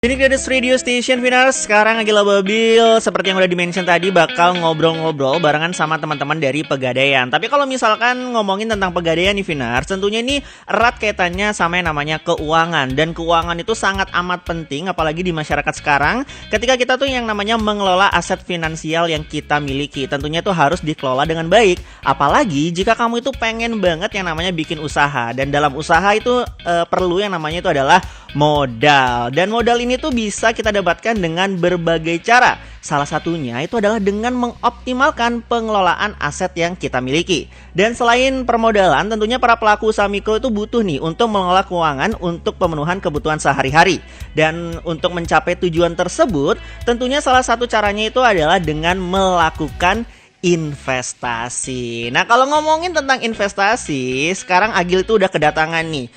Ini Gadis Radio Station Finals. Sekarang Agila Babil seperti yang udah di-mention tadi bakal ngobrol-ngobrol barengan sama teman-teman dari Pegadaian. Tapi kalau misalkan ngomongin tentang Pegadaian nih Finals, tentunya ini erat kaitannya sama yang namanya keuangan. Dan keuangan itu sangat amat penting apalagi di masyarakat sekarang ketika kita tuh yang namanya mengelola aset finansial yang kita miliki. Tentunya itu harus dikelola dengan baik. Apalagi jika kamu itu pengen banget yang namanya bikin usaha. Dan dalam usaha itu perlu yang namanya itu adalah modal. Dan modal ini tuh bisa kita dapatkan dengan berbagai cara. Salah satunya itu adalah dengan mengoptimalkan pengelolaan aset yang kita miliki. Dan selain permodalan, tentunya para pelaku usaha mikro itu butuh nih untuk mengelola keuangan untuk pemenuhan kebutuhan sehari-hari. Dan untuk mencapai tujuan tersebut, tentunya salah satu caranya itu adalah dengan melakukan investasi. Nah, kalau ngomongin tentang investasi, sekarang Agil itu udah kedatangan nih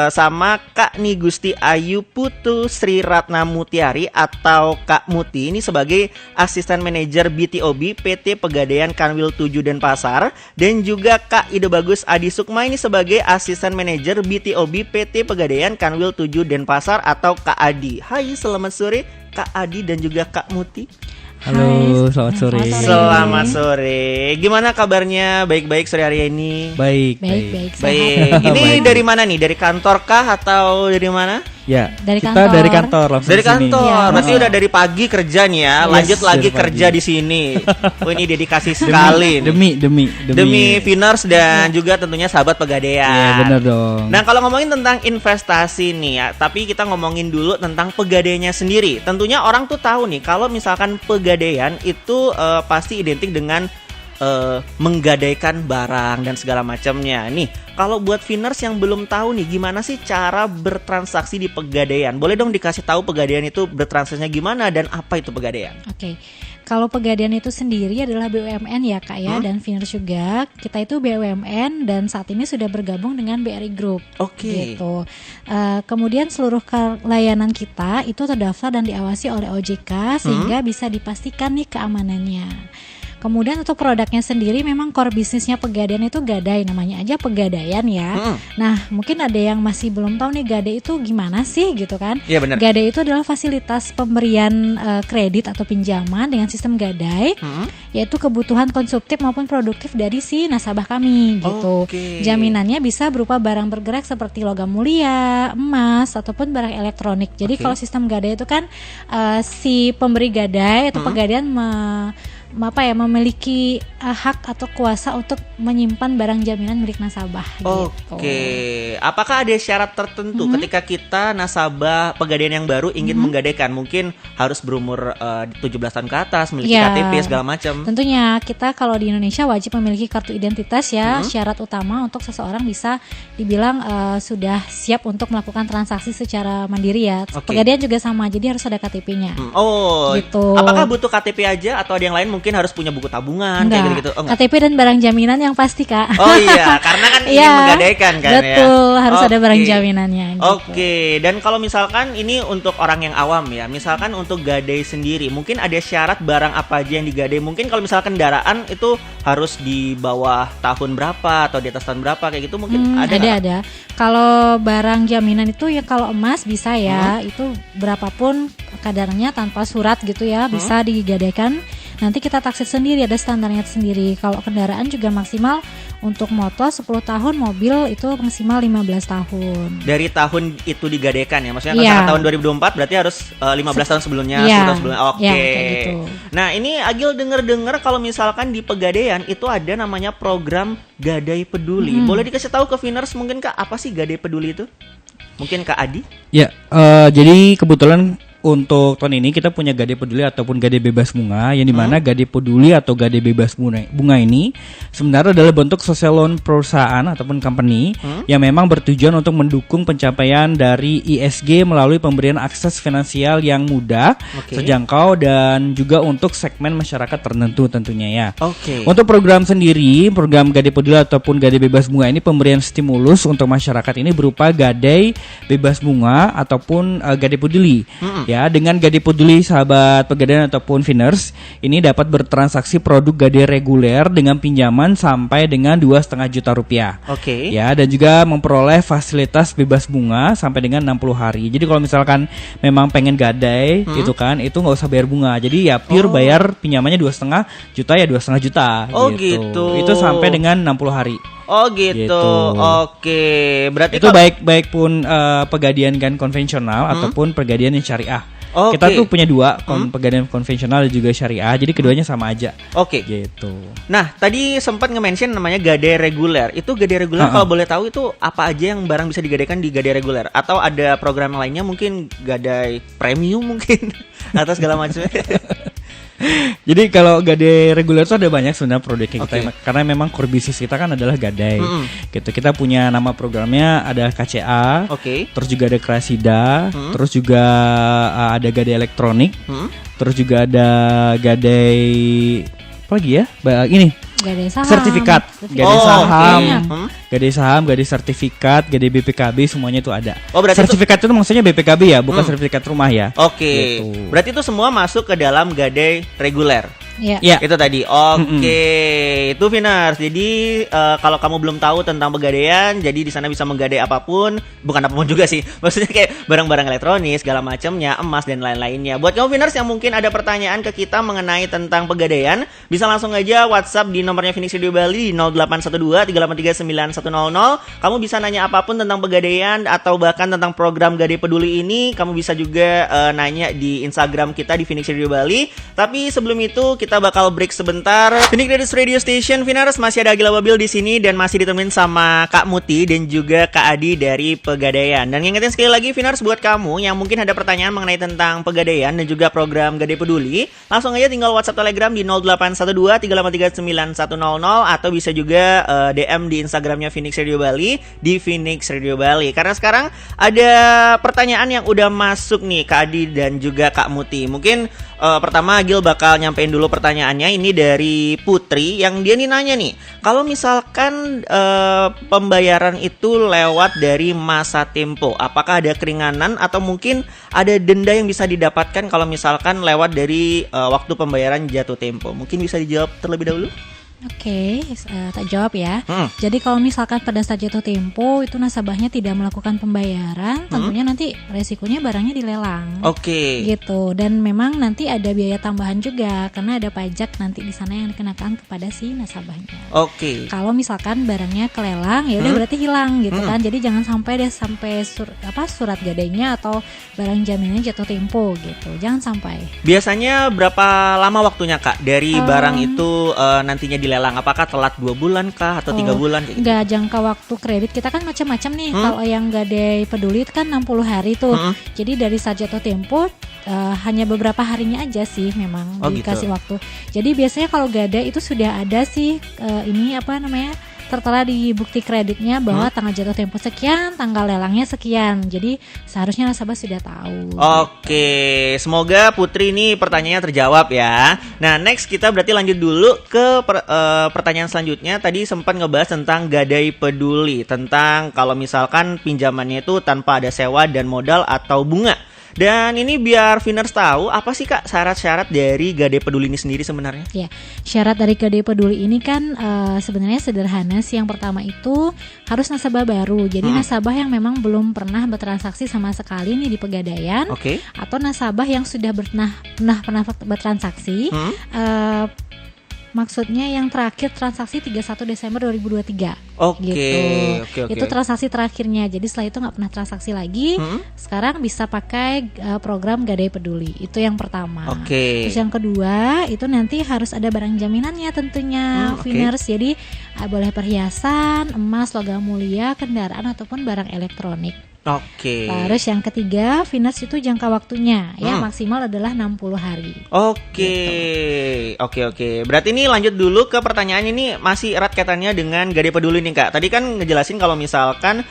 sama Kak Nigusti Ayu Putu Sri Ratna Mutiari atau Kak Muti ini sebagai asisten manajer BTOB PT Pegadaian Kanwil 7 Denpasar, dan juga Kak Ide Bagus Adi Sukma ini sebagai asisten manajer BTOB PT Pegadaian Kanwil 7 Denpasar atau Kak Adi. Hai, selamat sore Kak Adi dan juga Kak Muti. Halo, selamat sore. Selamat sore. Gimana kabarnya? Baik-baik sore hari ini? Baik. Ini dari mana nih? Dari kantor kah atau dari mana? Ya, dari kita kantor. dari kantor langsung. Dari kantor. Ya. Berarti udah dari pagi kerja nih ya. Yes, Lanjut lagi dari kerja pagi. di sini. Oh, ini dedikasi sekali. nih. Demi Finers dan juga tentunya sahabat Pegadaian. Iya, benar dong. Nah, kalau ngomongin tentang investasi nih ya, tapi kita ngomongin dulu tentang Pegadaiannya sendiri. Tentunya orang tuh tahu nih kalau misalkan Pegadaian itu pasti identik dengan menggadaikan barang dan segala macamnya. Nih, kalau buat Finers yang belum tahu nih gimana sih cara bertransaksi di Pegadaian? Boleh dong dikasih tahu Pegadaian itu bertransaksinya gimana dan apa itu Pegadaian? Oke. Kalau Pegadaian itu sendiri adalah BUMN ya Kak ya, dan Finers juga. Kita itu BUMN dan saat ini sudah bergabung dengan BRI Group. Oke. Gitu. Kemudian seluruh layanan kita itu terdaftar dan diawasi oleh OJK sehingga bisa dipastikan nih keamanannya. Kemudian untuk produknya sendiri memang core bisnisnya Pegadaian itu gadai, namanya aja Pegadaian ya. Nah, mungkin ada yang masih belum tahu nih gadai itu gimana sih gitu kan. Iya benar. Gadai itu adalah fasilitas pemberian kredit atau pinjaman dengan sistem gadai, yaitu kebutuhan konsumtif maupun produktif dari si nasabah kami gitu. Oke. Jaminannya bisa berupa barang bergerak seperti logam mulia, emas ataupun barang elektronik. Jadi kalau sistem gadai itu kan si pemberi gadai atau Pegadaian memiliki hak atau kuasa untuk menyimpan barang jaminan milik nasabah. Oke. Apakah ada syarat tertentu ketika kita nasabah Pegadaian yang baru ingin menggadaikan? Mungkin harus berumur 17 tahun ke atas, memiliki KTP segala macam. Tentunya kita kalau di Indonesia wajib memiliki kartu identitas ya. Syarat utama untuk seseorang bisa dibilang sudah siap untuk melakukan transaksi secara mandiri ya. Pegadaian juga sama, jadi harus ada KTP-nya. Gitu. Apakah butuh KTP aja atau ada yang lain mungkin harus punya buku tabungan kayak gitu-gitu? KTP dan barang jaminan yang pasti Kak. Oh iya, karena kan ingin menggadaikan kan. Betul, harus ada barang jaminannya gitu. Oke, dan kalau misalkan ini untuk orang yang awam ya, misalkan untuk gadai sendiri, mungkin ada syarat barang apa aja yang digadai? Mungkin kalau misalkan kendaraan itu harus di bawah tahun berapa atau di atas tahun berapa kayak gitu mungkin ada. Kalau barang jaminan itu ya kalau emas bisa ya, itu berapapun kadarnya tanpa surat gitu ya, bisa digadaikan. Nanti kita taksir sendiri, ada standarnya sendiri. Kalau kendaraan juga maksimal untuk motor 10 tahun, mobil itu maksimal 15 tahun. Dari tahun itu digadaikan ya? Maksudnya misalkan tahun 2024 berarti harus 15 tahun sebelumnya, 10 tahun sebelumnya. Oke. Gitu. Nah, ini Agil denger-dengar kalau misalkan di Pegadaian itu ada namanya program Gadai Peduli. Boleh dikasih tahu ke Finers mungkin Kak, apa sih Gadai Peduli itu? Mungkin Kak Adi? Ya, jadi kebetulan untuk tahun ini kita punya Gadai Peduli ataupun Gadai Bebas Bunga, yang dimana Gadai Peduli atau Gadai Bebas Bunga ini sebenarnya adalah bentuk social loan perusahaan ataupun company yang memang bertujuan untuk mendukung pencapaian dari ESG melalui pemberian akses finansial yang mudah, terjangkau, dan juga untuk segmen masyarakat tertentu tentunya ya. Untuk program sendiri, program Gadai Peduli ataupun Gadai Bebas Bunga ini pemberian stimulus untuk masyarakat ini berupa Gadai Bebas Bunga ataupun Gadai Peduli. Ya, dengan Gade Peduli sahabat Pegadaian ataupun Finers, ini dapat bertransaksi produk Gade reguler dengan pinjaman sampai dengan 2,5 juta rupiah. Oke. Ya, dan juga memperoleh fasilitas bebas bunga sampai dengan 60 hari. Jadi kalau misalkan memang pengen gadai itu kan, itu nggak usah bayar bunga. Jadi ya pure bayar pinjamannya 2,5 juta ya 2,5 juta. Oh, gitu. Itu sampai dengan 60 hari. Oh gitu. Oke. Berarti Itu baik pun Pegadaian kan konvensional ataupun Pegadaian yang syariah. Oke. Kita tuh punya dua, Pegadaian konvensional dan juga syariah. Jadi keduanya sama aja. Oke. Gitu. Nah, tadi sempat nge-mention namanya Gade reguler. Itu Gade reguler kalau boleh tahu itu apa aja yang barang bisa digadaikan di Gade reguler? Atau ada program lainnya mungkin Gade premium mungkin atau segala macamnya? Jadi kalau Gade reguler itu ada banyak sebenarnya produknya kita, karena memang core bisnis kita kan adalah gadai. Gitu. Kita punya nama programnya ada KCA, terus juga ada Krasida, terus juga ada Gade elektronik, terus juga ada Gade apa lagi ya? Ini Gade saham, sertifikat, Gade saham, okay. Gade saham, Gade sertifikat, Gade BPKB semuanya itu ada. Oh, berarti sertifikat itu maksudnya BPKB ya, bukan sertifikat rumah ya. Oke. Gitu. Berarti itu semua masuk ke dalam Gade reguler. Ya. Itu tadi. Oke. Itu Finers. Jadi kalau kamu belum tahu tentang pegadaian, jadi di sana bisa menggadai apapun, bukan apapun juga sih. Maksudnya kayak barang-barang elektronik, segala macamnya, emas dan lain-lainnya. Buat kamu Finers yang mungkin ada pertanyaan ke kita mengenai tentang pegadaian, bisa langsung aja WhatsApp di nomornya Phoenix Radio Bali di 0812 383 9100. Kamu bisa nanya apapun tentang pegadaian atau bahkan tentang program Gade Peduli ini. Kamu bisa juga nanya di Instagram kita di Phoenix Radio Bali. Tapi sebelum itu kita bakal break sebentar. Phoenix Radio Station, Finers, masih ada Agila Babil di sini dan masih ditemenin sama Kak Muti dan juga Kak Adi dari Pegadaian. Dan ngingetin sekali lagi Finers, buat kamu yang mungkin ada pertanyaan mengenai tentang Pegadaian dan juga program Gade Peduli, langsung aja tinggal WhatsApp Telegram di 0812 383 9100 atau bisa juga DM di Instagramnya Phoenix Radio Bali di Phoenix Radio Bali. Karena sekarang ada pertanyaan yang udah masuk nih Kak Adi dan juga Kak Muti. Mungkin pertama Agil bakal nyampein dulu pertanyaannya. Ini dari Putri yang dia nih nanya nih, kalau misalkan pembayaran itu lewat dari masa tempo, apakah ada keringanan atau mungkin ada denda yang bisa didapatkan kalau misalkan lewat dari waktu pembayaran jatuh tempo? Mungkin bisa dijawab terlebih dahulu. Oke, tak jawab ya. Jadi kalau misalkan pada saat jatuh tempo itu nasabahnya tidak melakukan pembayaran, tentunya nanti resikonya barangnya dilelang. Oke. Gitu. Dan memang nanti ada biaya tambahan juga karena ada pajak nanti di sana yang dikenakan kepada si nasabahnya. Oke. Kalau misalkan barangnya kelelang, ya udah berarti hilang gitu kan. Jadi jangan sampai deh sampai surat gadainya atau barang jaminannya jatuh tempo gitu. Jangan sampai. Biasanya berapa lama waktunya Kak dari barang itu nantinya dilelang? Apakah telat 2 bulan kah atau 3 bulan? Enggak, jangka waktu kredit kita kan macam-macam nih. Kalau yang Gade Peduli kan 60 hari tuh. Jadi dari saat jatuh tempo hanya beberapa harinya aja sih memang dikasih waktu. Jadi biasanya kalau Gade itu sudah ada sih tertera di bukti kreditnya bahwa tanggal jatuh tempo sekian, tanggal lelangnya sekian. Jadi seharusnya nasabah sudah tahu. Oke, semoga Putri ini pertanyaannya terjawab ya. Nah, next kita berarti lanjut dulu ke pertanyaan selanjutnya. Tadi sempat ngebahas tentang Gade Peduli, tentang kalau misalkan pinjamannya itu tanpa ada sewa dan modal atau bunga. Dan ini biar Finers tahu, apa sih Kak syarat-syarat dari Gade Peduli ini sendiri sebenarnya? Ya, syarat dari Gade Peduli ini kan sebenarnya sederhana sih. Yang pertama itu harus nasabah baru. Jadi nasabah yang memang belum pernah bertransaksi sama sekali nih di Pegadaian, atau nasabah yang sudah pernah bertransaksi. Maksudnya yang terakhir transaksi 31 Desember 2023. Gitu. Itu transaksi terakhirnya. Jadi setelah itu nggak pernah transaksi lagi. Sekarang bisa pakai program Gade Peduli. Itu yang pertama. Terus yang kedua itu nanti harus ada barang jaminannya tentunya, Finers. Jadi boleh perhiasan, emas, logam mulia, kendaraan ataupun barang elektronik. Terus yang ketiga, Finers itu jangka waktunya ya maksimal adalah 60 hari. Oke. Berarti ini lanjut dulu ke pertanyaan ini masih erat kaitannya dengan Gade Peduli nih Kak. Tadi kan ngejelasin kalau misalkan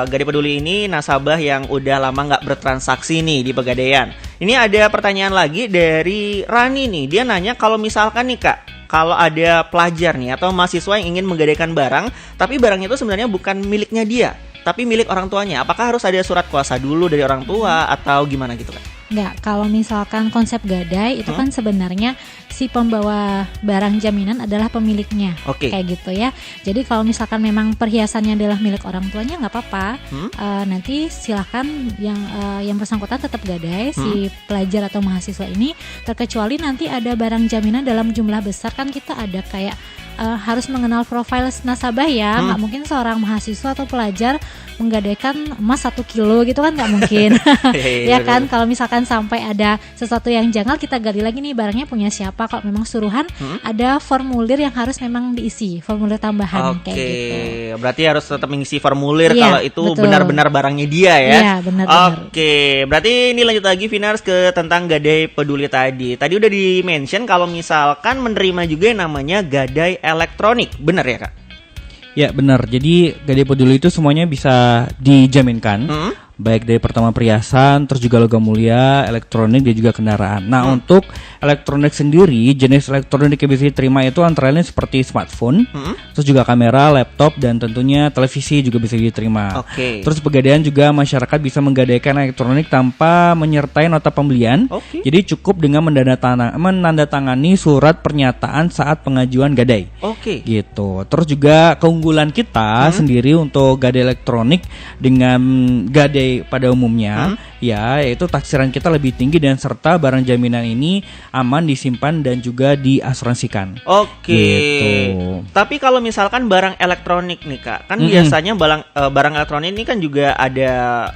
Gade Peduli ini nasabah yang udah lama nggak bertransaksi nih di Pegadaian. Ini ada pertanyaan lagi dari Rani nih. Dia nanya kalau misalkan nih Kak, kalau ada pelajar nih atau mahasiswa yang ingin menggadaikan barang, tapi barangnya itu sebenarnya bukan miliknya dia, tapi milik orang tuanya. Apakah harus ada surat kuasa dulu dari orang tua atau gimana gitu Kak? Enggak, kalau misalkan konsep gadai itu kan sebenarnya si pembawa barang jaminan adalah pemiliknya, Oke. kayak gitu ya. Jadi kalau misalkan memang perhiasannya adalah milik orang tuanya nggak apa-apa. Nanti silahkan yang bersangkutan tetap gadai si pelajar atau mahasiswa ini, terkecuali nanti ada barang jaminan dalam jumlah besar kan kita ada kayak harus mengenal profil nasabah ya. Nggak mungkin seorang mahasiswa atau pelajar menggadaikan emas 1 kilo gitu kan, nggak mungkin. Ya kan, kalau misalkan sampai ada sesuatu yang janggal, kita gali lagi nih barangnya punya siapa. Kalau memang suruhan, ada formulir yang harus memang diisi, formulir tambahan kayak gitu. Berarti harus tetap mengisi formulir Iya, kalau itu betul. benar-benar barangnya dia ya. Iya, benar-benar. Oke, berarti ini lanjut lagi Vinars ke tentang gadai peduli tadi. Tadi udah di-mention kalau misalkan menerima juga yang namanya gadai elektronik, benar ya Kak? Ya benar, jadi gadai peduli itu semuanya bisa dijaminkan, baik dari pertama perhiasan, terus juga logam mulia, elektronik, dan juga kendaraan. Nah untuk elektronik sendiri, jenis elektronik yang bisa diterima itu antara lain seperti smartphone, terus juga kamera, laptop, dan tentunya televisi juga bisa diterima. Oke. Terus pegadaian juga masyarakat bisa menggadaikan elektronik tanpa menyertai nota pembelian. Oke. Jadi cukup dengan menandatangani surat pernyataan saat pengajuan gadai. Oke. Gitu. Terus juga keunggulan kita sendiri untuk gadai elektronik dengan gadai pada umumnya ya, yaitu taksiran kita lebih tinggi dan serta barang jaminan ini aman disimpan dan juga diasuransikan. Oke. Gitu. Tapi kalau misalkan barang elektronik nih Kak, kan biasanya barang elektronik ini kan juga ada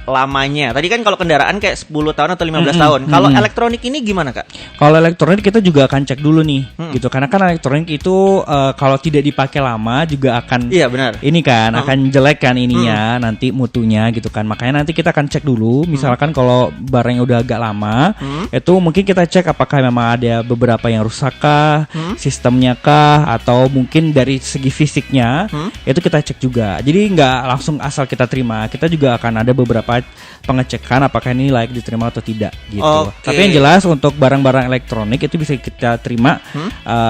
lamanya. Tadi kan kalau kendaraan kayak 10 tahun atau 15 tahun. Kalau elektronik ini gimana Kak? Kalau elektronik kita juga akan cek dulu nih, gitu. Karena kan elektronik itu kalau tidak dipakai lama juga akan Iya benar. ini kan akan jelek kan ininya nanti mutunya gitu kan. Makanya nanti kita akan cek dulu. Misalkan kalau barangnya udah agak lama, itu mungkin kita cek apakah memang ada beberapa yang rusak kah, sistemnya kah, atau mungkin dari segi fisiknya itu kita cek juga. Jadi nggak langsung asal kita terima. Kita juga akan ada beberapa pengecekan apakah ini layak diterima atau tidak gitu. Oke. Tapi yang jelas untuk barang-barang elektronik itu bisa kita terima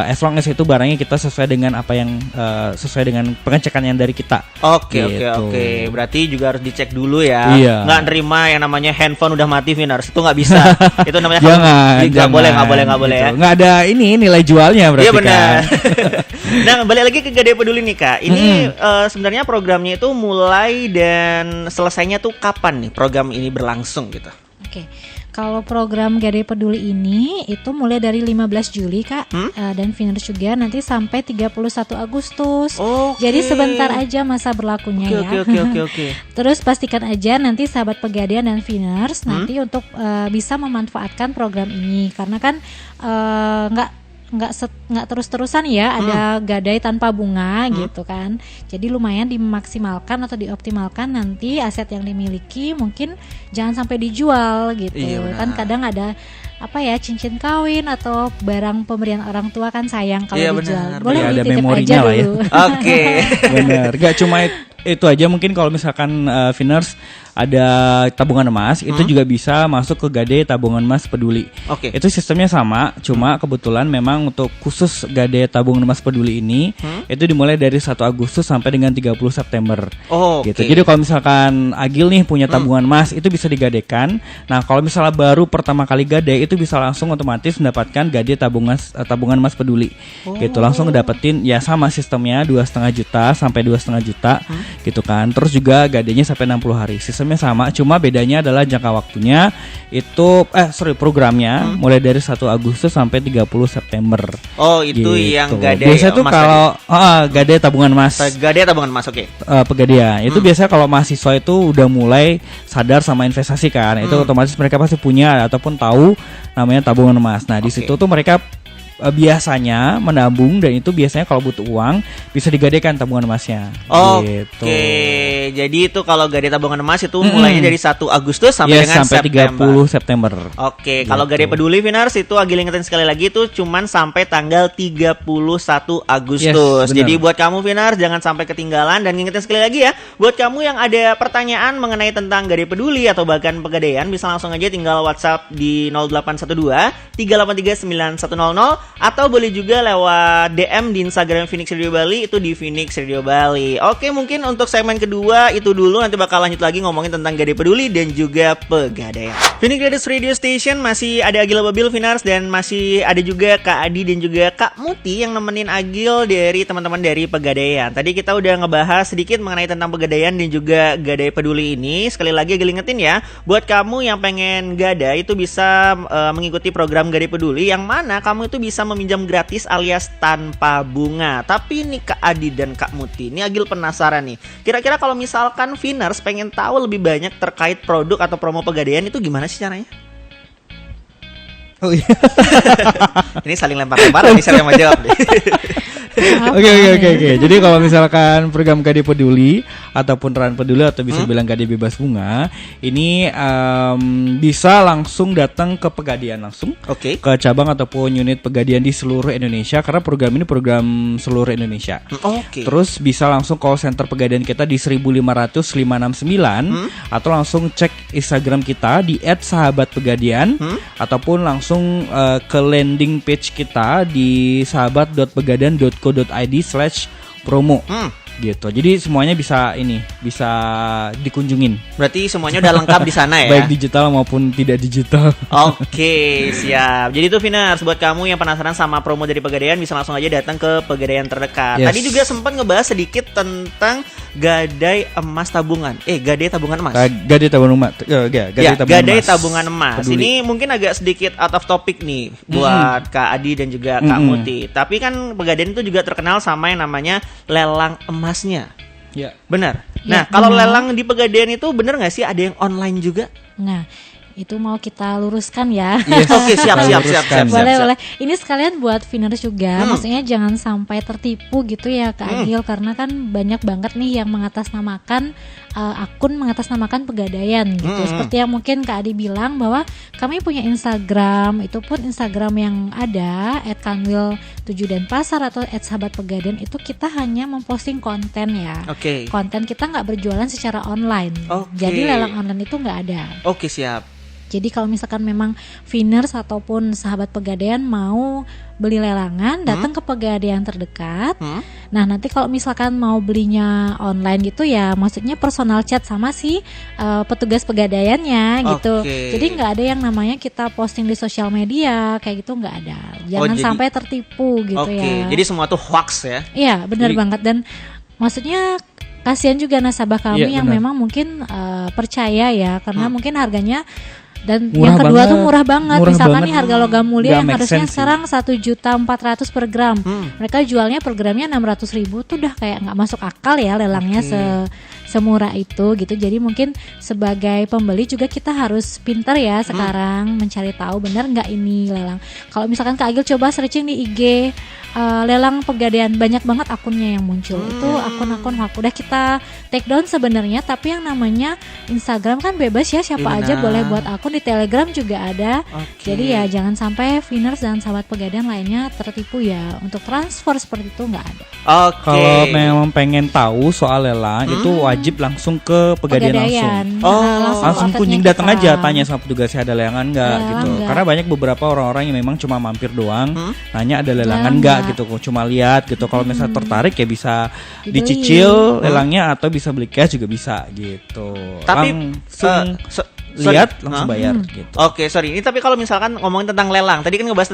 as long as itu barangnya kita sesuai dengan apa yang sesuai dengan pengecekan yang dari kita. Oke. Gitu. Berarti juga harus dicek dulu ya. Iya. Nggak nerima yang namanya handphone udah mati Vinars, itu nggak bisa. Itu namanya Jangan, nggak boleh ya. gitu. Nggak ada ini nilai jualnya berarti Iya benar. kan. Nah, balik lagi ke Gadai Peduli nih Kak. Ini sebenarnya programnya itu mulai dan selesainya tuh kapan nih program ini berlangsung gitu? Oke. Kalau program Gadai Peduli ini itu mulai dari 15 Juli Kak, dan Vinars juga nanti sampai 31 Agustus. Oke. Jadi sebentar aja masa berlakunya ya. Oke. Terus pastikan aja nanti sahabat Pegadaian dan Vinars nanti untuk bisa memanfaatkan program ini, karena kan nggak terus-terusan ya ada gadai tanpa bunga gitu kan. Jadi lumayan dimaksimalkan atau dioptimalkan nanti aset yang dimiliki, mungkin jangan sampai dijual gitu. Iya, Kan kadang ada cincin kawin atau barang pemberian orang tua kan sayang kalau Iya, dijual. benar. Boleh Iya, ada dititip memorinya aja lah ya. dulu. Oke. Bener, gak cuma itu aja, mungkin kalau misalkan Vinars ada tabungan emas, itu juga bisa masuk ke Gadai Tabungan Emas Peduli. Oke. Itu sistemnya sama, cuma kebetulan memang untuk khusus Gadai Tabungan Emas Peduli ini itu dimulai dari 1 Agustus sampai dengan 30 September. Oh, Gitu. oke. Jadi kalau misalkan Agil nih punya tabungan emas, itu bisa digadaikan. Nah, kalau misalnya baru pertama kali gadai, itu bisa langsung otomatis mendapatkan Gadai Tabungan Emas Peduli. Gitu, langsung ngedapetin ya sama sistemnya 2,5 juta sampai 2,5 juta gitu kan. Terus juga gadainya sampai 60 hari. Sistemnya sama, cuma bedanya adalah jangka waktunya itu programnya mulai dari 1 Agustus sampai 30 September. Oh, itu Gitu. yang gadai Biasanya tuh emas kalau gadai tabungan emas Gadai tabungan emas, oke. Pegadaian itu biasanya kalau mahasiswa itu udah mulai sadar sama investasi kan, itu otomatis mereka pasti punya ataupun tahu namanya tabungan emas. Nah, di Oke. situ tuh mereka biasanya menabung, dan itu biasanya kalau butuh uang bisa digadaikan tabungan emasnya. Oke, Gitu. jadi itu kalau Gadai tabungan emas itu mulainya dari 1 Agustus sampai Yes, dengan sampai September. 30 September. Oke, kalau Gitu. Gadai Peduli Vinars itu Agil ingetin sekali lagi itu cuman sampai tanggal 31 Agustus. Yes, benar. Jadi buat kamu Vinars jangan sampai ketinggalan, dan ngingetin sekali lagi ya, buat kamu yang ada pertanyaan mengenai tentang Gadai Peduli atau bahkan Pegadaian, bisa langsung aja tinggal WhatsApp di 0812 383 9100 atau boleh juga lewat DM di Instagram Phoenix Radio Bali, itu di Phoenix Radio Bali. Oke, mungkin untuk segmen kedua itu dulu, nanti bakal lanjut lagi ngomongin tentang Gade Peduli dan juga Pegadaian. Phoenix Radio Station masih ada Agil Babil Finars, dan masih ada juga Kak Adi dan juga Kak Muti yang nemenin Agil dari teman-teman dari Pegadaian. Tadi kita udah ngebahas sedikit mengenai tentang Pegadaian dan juga Gade Peduli ini. Sekali lagi Agil ingetin ya, buat kamu yang pengen gada itu bisa mengikuti program Gade Peduli, yang mana kamu itu bisa meminjam gratis alias tanpa bunga. Tapi nih Kak Adi dan Kak Muti, ini Agil penasaran nih. Kira-kira kalau misalkan Finars pengen tahu lebih banyak terkait produk atau promo Pegadaian, itu gimana sih caranya? Oh iya. Ini saling lempar-lemparan nih, siapa yang mau jawab nih? Oke. Jadi kalau misalkan program Gade Peduli ataupun Ran Peduli atau bisa bilang Gade Bebas Bunga, ini bisa langsung datang ke Pegadaian langsung. Oke. Ke cabang ataupun unit Pegadaian di seluruh Indonesia, karena program ini program seluruh Indonesia. Oke. Terus bisa langsung call center Pegadaian kita di 1500569 atau langsung cek Instagram kita di @sahabatpegadaian ataupun langsung ke landing page kita di sahabat.pegadaian.co.id/promo. Gitu. Jadi semuanya bisa dikunjungin. Berarti semuanya udah lengkap di sana ya? Baik digital maupun tidak digital. Oke, siap. Jadi itu Finars, buat kamu yang penasaran sama promo dari Pegadaian, bisa langsung aja datang ke Pegadaian terdekat. Yes. Tadi juga sempat ngebahas sedikit tentang Gadai Emas Tabungan. Gadai Tabungan Emas. Gadai Tabungan Emas. Gadai Tabungan Emas. Peduli. Ini mungkin agak sedikit out of topic nih buat Kak Adi dan juga Kak Muti. Tapi kan Pegadaian itu juga terkenal sama yang namanya lelang emasnya. Ya. Benar. Ya, Nah, kalau benar. lelang di Pegadaian itu benar nggak sih ada yang online juga? Nah, itu mau kita luruskan ya. Yes. Oke, siap. Boleh. Ini sekalian buat Finars juga. Maksudnya jangan sampai tertipu gitu ya Kak Agil, karena kan banyak banget nih yang mengatasnamakan akun mengatasnamakan Pegadaian gitu. Seperti yang mungkin Kak Adi bilang bahwa kami punya Instagram, itu pun Instagram yang ada @kanwil7denpasar atau @sahabatpegadaian, itu kita hanya memposting konten ya. Oke. Konten kita nggak berjualan secara online. Oke. Jadi lelang online itu nggak ada. Oke, siap. Jadi kalau misalkan memang Finars ataupun sahabat Pegadaian mau beli lelangan, datang ke Pegadaian terdekat. Nah, nanti kalau misalkan mau belinya online gitu ya, maksudnya personal chat sama si petugas Pegadaiannya gitu. Oke. Jadi nggak ada yang namanya kita posting di sosial media kayak gitu, nggak ada. Jangan jadi- sampai tertipu gitu Oke, ya. jadi semua tuh hoax ya. Iya, benar Jadi- banget. Dan maksudnya kasihan juga nasabah kami Iya, yang benar. memang mungkin percaya ya, karena mungkin harganya, dan Murah yang kedua banget. tuh murah banget. Murah Misalkan banget. nih harga logam mulia Nggak yang make harusnya sense sih. sekarang 1.400.000 per gram, mereka jualnya per gramnya 600.000, tuh udah kayak nggak masuk akal ya lelangnya semurah itu gitu. Jadi mungkin sebagai pembeli juga kita harus pintar ya sekarang mencari tahu benar nggak ini lelang. Kalau misalkan Kak Agil coba searching di IG lelang Pegadaian, banyak banget akunnya yang muncul. Itu akun-akun hoax. Udah kita take down sebenarnya, tapi yang namanya Instagram kan bebas ya, siapa aja Benar. boleh buat akun. Di Telegram juga ada. Oke. Jadi ya jangan sampai Finars dan sahabat Pegadaian lainnya tertipu ya. Untuk transfer seperti itu nggak ada. Oke. Kalau memang pengen tahu soal lelang itu wajib langsung ke Pegadaian langsung. Langsung outletnya kunjung kita. datang aja, tanya sama petugasnya ada lelangan nggak Lelangan gitu. nggak. Karena banyak beberapa orang-orang yang memang cuma mampir doang, nanya ada lelangan Lelang nggak nggak. gitu, cuma lihat gitu. Kalau misalnya tertarik ya bisa Dibeli. dicicil lelangnya atau bisa beli cash juga bisa gitu. Tapi langsung sorry. lihat langsung bayar gitu. Oke, sorry. Ini tapi kalau misalkan ngomongin tentang lelang, tadi kan ngebahas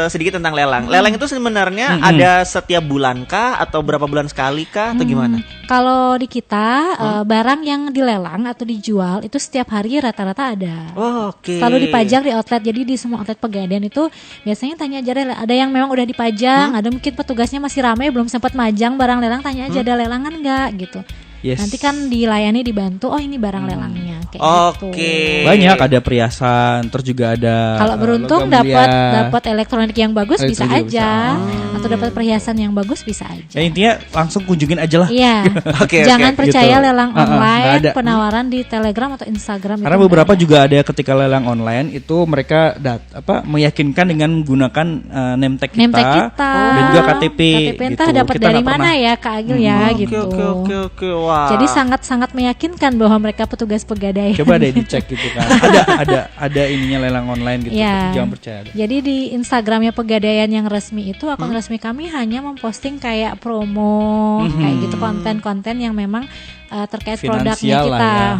sedikit tentang lelang. Lelang itu sebenarnya ada setiap bulan kah atau berapa bulan sekali kah atau gimana? Kalau di kita barang yang dilelang atau dijual itu setiap hari rata-rata ada. Oke. Selalu dipajang di outlet. Jadi di semua outlet Pegadaian itu biasanya tanya aja, ada yang memang udah dipajang, ada mungkin petugasnya masih ramai belum sempat majang barang lelang, tanya aja ada lelangan nggak gitu. Yes. Nanti kan dilayani, dibantu, oh ini barang lelangnya kayak Oke. gitu. Banyak, ada perhiasan, terus juga ada Kalau beruntung logam mulia. dapat elektronik yang bagus bisa Elektronik aja. bisa. Atau atau dapat perhiasan yang bagus bisa aja. Ya intinya langsung kunjungin aja lah. Iya. Oke, Jangan oke, percaya gitu. lelang nggak online, ada. penawaran di Telegram atau Instagram. Karena itu beberapa nggak ada. juga ada ketika lelang online itu mereka meyakinkan dengan menggunakan name tag Name tag kita dan juga KTP. entah gitu. dapat Kita dari nggak mana pernah. ya Kak Agil ya gitu. Oke. Wah. Jadi sangat-sangat meyakinkan bahwa mereka petugas pegadaian. Coba deh dicek gitu kan. Ada ininya lelang online gitu. Iya. Jangan percaya. Jadi di Instagramnya Pegadaian yang resmi itu akun resmi kami hanya memposting kayak promo kayak gitu konten-konten yang memang terkait produknya Finansial lah kita. ya.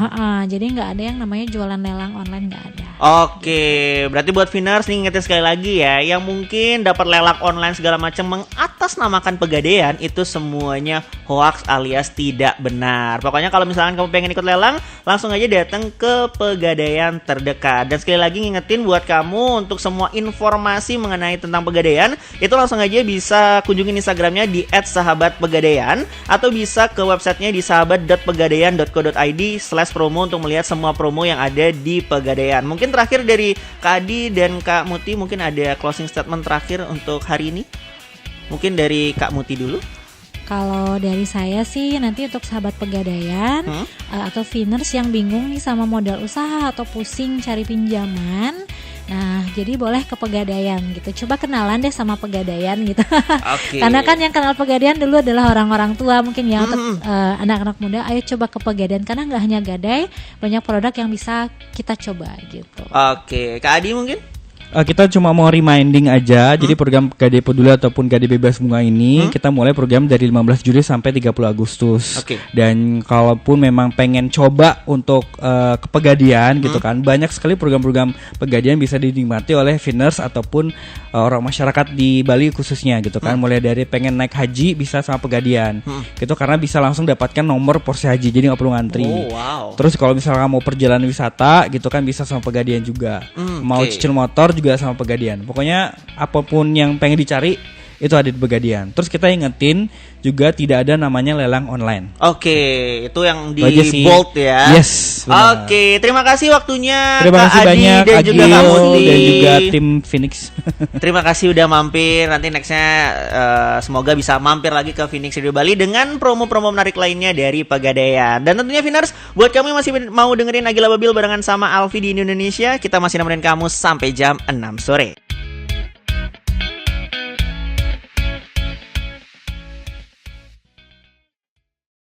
Jadi nggak ada yang namanya jualan lelang online, nggak ada. Oke, berarti buat Viners nih ingetin sekali lagi ya, yang mungkin dapat lelang online segala macam mengatasnamakan Pegadaian itu semuanya hoax alias tidak benar. Pokoknya kalau misalkan kamu pengen ikut lelang, langsung aja datang ke Pegadaian terdekat. Dan sekali lagi ngingetin buat kamu untuk semua informasi mengenai tentang Pegadaian, itu langsung aja bisa kunjungin Instagramnya di @sahabatpegadaian atau bisa ke websitenya di sahabat.pegadaian.co.id/promo untuk melihat semua promo yang ada di Pegadaian. Mungkin terakhir dari Kak Adi dan Kak Muti, mungkin ada closing statement terakhir untuk hari ini. Mungkin dari Kak Muti dulu. Kalau dari saya sih nanti untuk sahabat Pegadaian atau Viners yang bingung nih sama modal usaha atau pusing cari pinjaman, nah jadi boleh ke Pegadaian gitu. Coba kenalan deh sama Pegadaian gitu. Oke. Karena kan yang kenal Pegadaian dulu adalah orang-orang tua mungkin ya. Untuk anak-anak muda, ayo coba ke Pegadaian karena nggak hanya gadai, banyak produk yang bisa kita coba gitu. Oke, Kak Adi mungkin? Kita cuma mau reminding aja. Jadi program Gadai Peduli ataupun Gadai Bebas Bunga ini kita mulai program dari 15 Juli sampai 30 Agustus. Oke. Dan kalaupun memang pengen coba untuk ke Pegadaian gitu kan, banyak sekali program-program Pegadaian bisa dinikmati oleh Viners ataupun orang masyarakat di Bali khususnya gitu kan. Mulai dari pengen naik haji bisa sama Pegadaian. Gitu karena bisa langsung dapatkan nomor porsi haji, jadi nggak perlu ngantri. Oh, wow. Terus kalau misalnya mau perjalanan wisata gitu kan bisa sama Pegadaian juga. Mau oke. cicil motor juga sama Pegadaian. Pokoknya apapun yang pengen dicari itu ada di Pegadaian. Terus kita ingetin juga tidak ada namanya lelang online. Oke, itu yang di Itu aja sih. bold ya. Yes, benar. Oke, terima kasih waktunya Terima Kak kasih Adi banyak dan Agil juga Kak Muti. dan juga tim Phoenix. Terima kasih udah mampir. Nanti nextnya semoga bisa mampir lagi ke Phoenix Radio Bali dengan promo-promo menarik lainnya dari Pegadaian. Dan tentunya Viners, buat kamu yang masih mau dengerin Agil Ababil barengan sama Alfi di Indonesia, kita masih nemenin kamu sampai jam 6 sore.